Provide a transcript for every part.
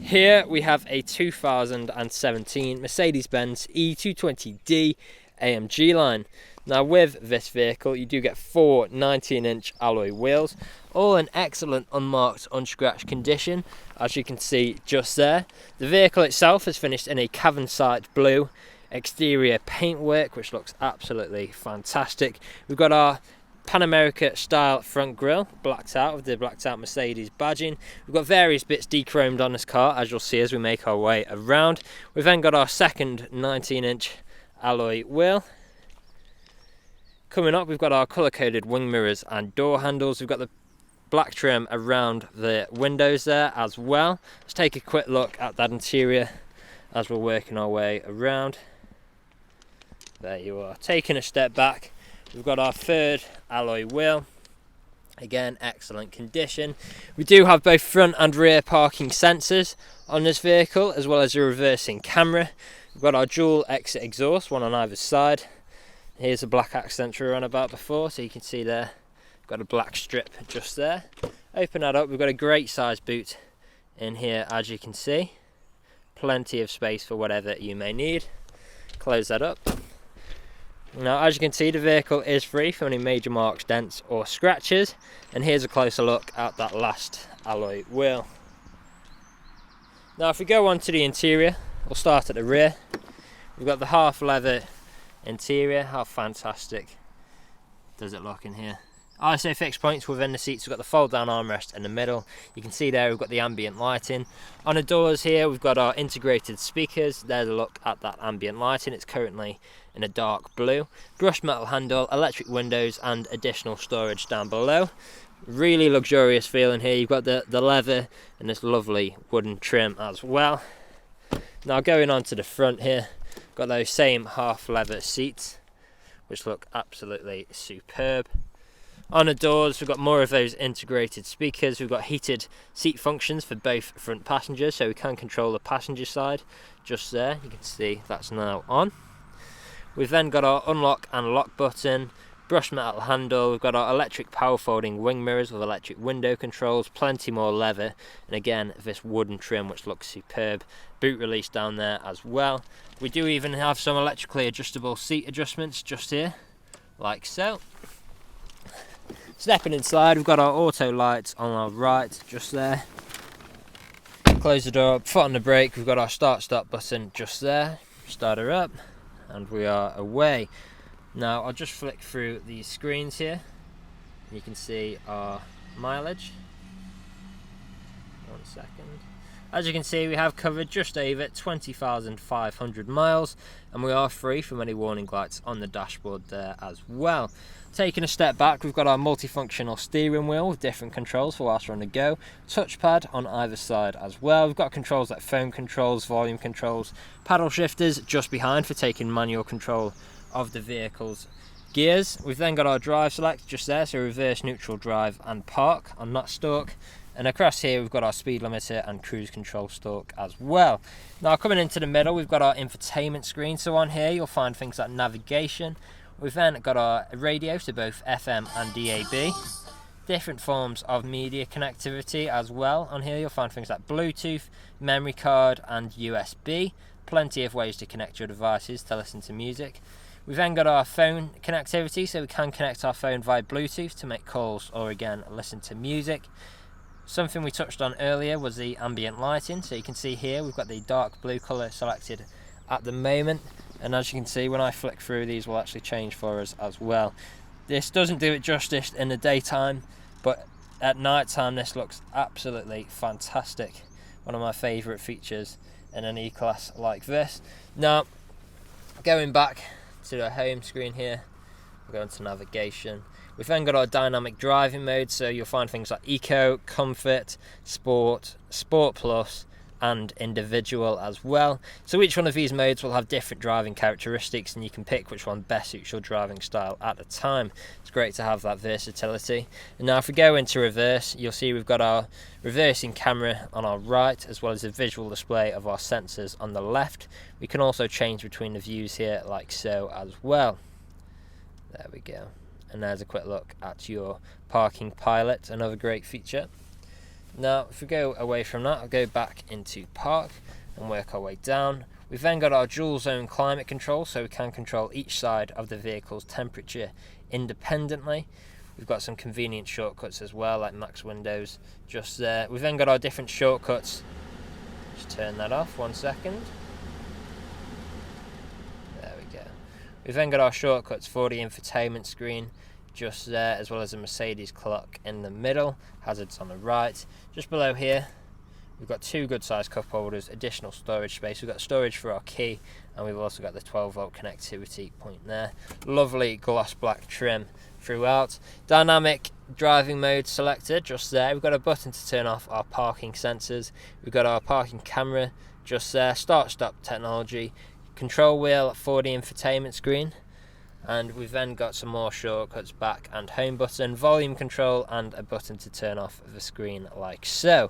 Here we have a 2017 Mercedes-Benz E220D AMG line. Now with this vehicle you do get 4 19-inch alloy wheels, all in excellent unmarked, unscratched condition, as you can see just there. The vehicle itself is finished in a cavern sight blue exterior paintwork, which looks absolutely fantastic. We've got our Pan America style front grille, blacked out with the blacked out Mercedes badging. We've got various bits dechromed on this car, as you'll see as we make our way around. We've then got our second 19-inch alloy wheel. Coming up, we've got our colour-coded wing mirrors and door handles. We've got the black trim around the windows there as well. Let's take a quick look at that interior as we're working our way around. There you are. Taking a step back, we've got our third alloy wheel. Again, excellent condition. We do have both front and rear parking sensors on this vehicle, as well as a reversing camera. We've got our dual exit exhaust, one on either side. Here's a black accent we were on about before, so you can see there, got a black strip just there. Open that up, we've got a great size boot in here, as you can see. Plenty of space for whatever you may need. Close that up. Now, as you can see, the vehicle is free from any major marks, dents or scratches. And here's a closer look at that last alloy wheel. Now, if we go on to the interior, we'll start at the rear. We've got the half leather interior. How fantastic does it look in here? ISO fixed points within the seats. We've got the fold down armrest in the middle. You can see there we've got the ambient lighting. On the doors here we've got our integrated speakers. There's a look at that ambient lighting. It's currently in a dark blue. Brushed metal handle, electric windows and additional storage down below. Really luxurious feeling here. You've got the leather and this lovely wooden trim as well. Now going on to the front here, got those same half leather seats which look absolutely superb. On the doors, we've got more of those integrated speakers. We've got heated seat functions for both front passengers, so we can control the passenger side just there. You can see that's now on. We've then got our unlock and lock button, brushed metal handle. We've got our electric power folding wing mirrors with electric window controls, plenty more leather, and again this wooden trim which looks superb. Boot release down there as well. We do even have some electrically adjustable seat adjustments just here, like so. Stepping inside, we've got our auto lights on our right, just there. Close the door up, foot on the brake, we've got our start-stop button just there. Start her up, and we are away. Now, I'll just flick through these screens here. You can see our mileage. 1 second. As you can see, we have covered just over 20,500 miles, and we are free from any warning lights on the dashboard there as well. Taking a step back, we've got our multifunctional steering wheel with different controls for whilst we're on the go. Touchpad on either side as well. We've got controls like phone controls, volume controls, paddle shifters just behind for taking manual control of the vehicle's gears. We've then got our drive select just there, so reverse, neutral, drive and park on that stalk. And across here we've got our speed limiter and cruise control stalk as well. Now coming into the middle, we've got our infotainment screen. So on here you'll find things like navigation. We've then got our radio, so both FM and DAB. Different forms of media connectivity as well. On here you'll find things like Bluetooth, memory card and USB. Plenty of ways to connect your devices to listen to music. We've then got our phone connectivity, so we can connect our phone via Bluetooth to make calls or again listen to music. Something we touched on earlier was the ambient lighting, so you can see here we've got the dark blue colour selected at the moment, and as you can see when I flick through, these will actually change for us as well. This doesn't do it justice in the daytime, but at night time this looks absolutely fantastic. One of my favourite features in an E-Class like this. Now going back to the home screen here, we're going to navigation. We've then got our dynamic driving mode, so you'll find things like Eco, Comfort, Sport, Sport Plus and Individual as well. So each one of these modes will have different driving characteristics and you can pick which one best suits your driving style at the time. It's great to have that versatility. And now if we go into reverse, you'll see we've got our reversing camera on our right as well as a visual display of our sensors on the left. We can also change between the views here like so as well. There we go. and there's a quick look at your parking pilot, another great feature. Now if we go away from that, I'll go back into park and work our way down. We've then got our dual zone climate control, so we can control each side of the vehicle's temperature independently. We've got some convenient shortcuts as well, like max windows just there. We've then got our different shortcuts. Just turn that off 1 second. There we go. We've then got our shortcuts for the infotainment screen just there, as well as a Mercedes clock in the middle, hazards on the right. Just below here we've got 2 good sized cup holders, additional storage space. We've got storage for our key, and we've also got the 12-volt connectivity point there. Lovely gloss black trim throughout. Dynamic driving mode selected just there. We've got a button to turn off our parking sensors. We've got our parking camera just there. Start stop technology. Control wheel for the infotainment screen. And we've then got some more shortcuts, back and home button, volume control, and a button to turn off the screen like so.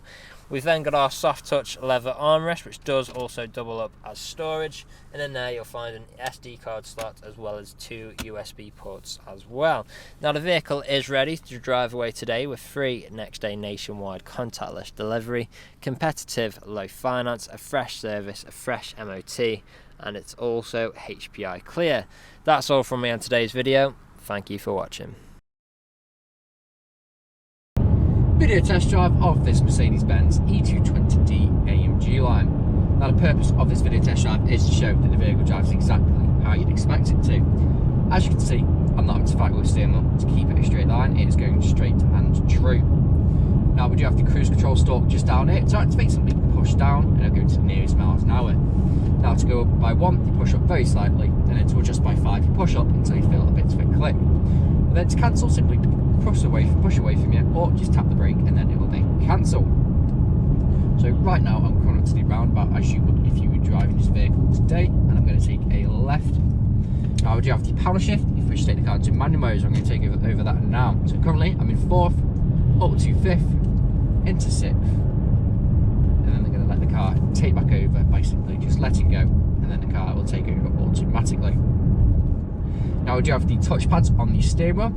We've then got our soft touch leather armrest, which does also double up as storage, and in there you'll find an SD card slot as well as 2 USB ports as well. Now the vehicle is ready to drive away today with free next day nationwide contactless delivery, competitive low finance, a fresh service, a fresh MOT, and it's also HPI clear. That's all from me on today's video. Thank you for watching. Video test drive of this Mercedes-Benz E220d AMG line. Now the purpose of this video test drive is to show that the vehicle drives exactly how you'd expect it to. As you can see, I'm not having to fight with steering wheel to keep it a straight line. It is going straight and true. Now we do have the cruise control stalk just down here. To activate something, push down and it'll go to the nearest miles an hour. Now to go up by 1, you push up very slightly, and then to adjust by 5, you push up until you feel a bit of a click. And then to cancel, simply push away from you, or just tap the brake and then it will then cancel. So right now I'm coming up to the roundabout as you would if you were driving this vehicle today, and I'm going to take a left. Now we do have the power shift. If we take the car into manual mode, I'm going to take over that now. So currently I'm in 4th, up to 5th, into 6th, and then they're going to let the car take back over by simply just letting go, and then the car will take over automatically. Now we do have the touchpads on the steering wheel.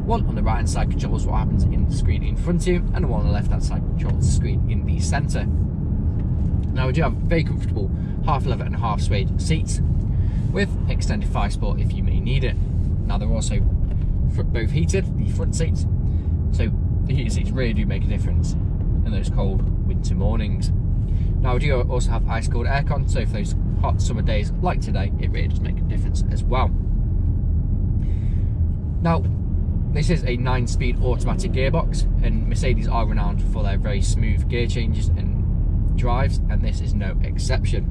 One on the right hand side controls what happens in the screen in front of you, and the one on the left hand side controls the screen in the centre. Now we do have very comfortable half leather and half suede seats with extended 5 sport if you may need it. Now they're also both heated, the front seats, so the heated seats really do make a difference in those cold winter mornings. Now we do also have ice cold aircon, so for those hot summer days like today, it really does make a difference as well. Now this is a 9-speed automatic gearbox, and Mercedes are renowned for their very smooth gear changes and drives, and this is no exception.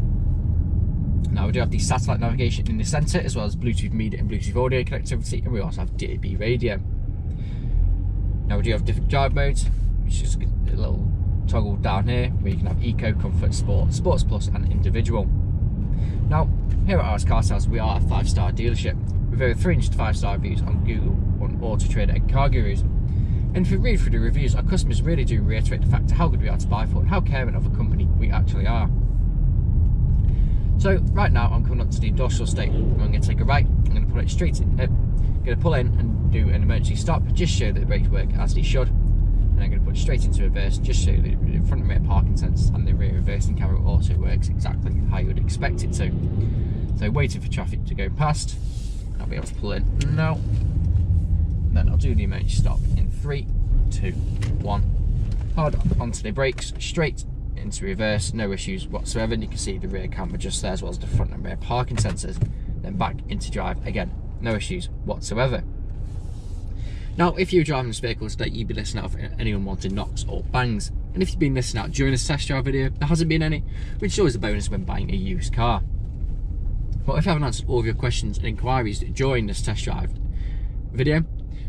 Now we do have the satellite navigation in the centre, as well as Bluetooth media and Bluetooth audio connectivity, and we also have DAB radio. Now we do have different drive modes, which is a little toggle down here where you can have Eco, Comfort, Sport, Sports Plus and Individual. Now here at RS Car Sales, we are a 5-star dealership with over 300 5-star reviews on Google, on Autotrader and Car Gurus. And if you read through the reviews, our customers really do reiterate the fact of how good we are to buy for and how caring of a company we actually are. So right now I'm coming up to the industrial estate. I'm going to take a right, I'm going to put it straight in, I'm going to pull in and do an emergency stop, just show that the brakes work as they should. And I'm going to put straight into reverse, just show that the front and rear parking sensors and the rear reversing camera also works exactly how you would expect it to. So waiting for traffic to go past, I'll be able to pull in now. And then I'll do the emergency stop in 3, 2, 1. Hard onto the brakes, straight into reverse, no issues whatsoever. And you can see the rear camera just there, as well as the front and rear parking sensors. Then back into drive again, no issues whatsoever. Now, if you're driving this vehicle today, you'd be listening out for any unwanted knocks or bangs. And if you've been listening out during this test drive video, there hasn't been any, which is always a bonus when buying a used car. But if I haven't answered all of your questions and inquiries during this test drive video,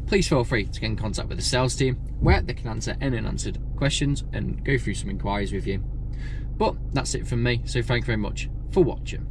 please feel free to get in contact with the sales team, where they can answer any unanswered questions and go through some inquiries with you. But that's it from me, so thank you very much for watching.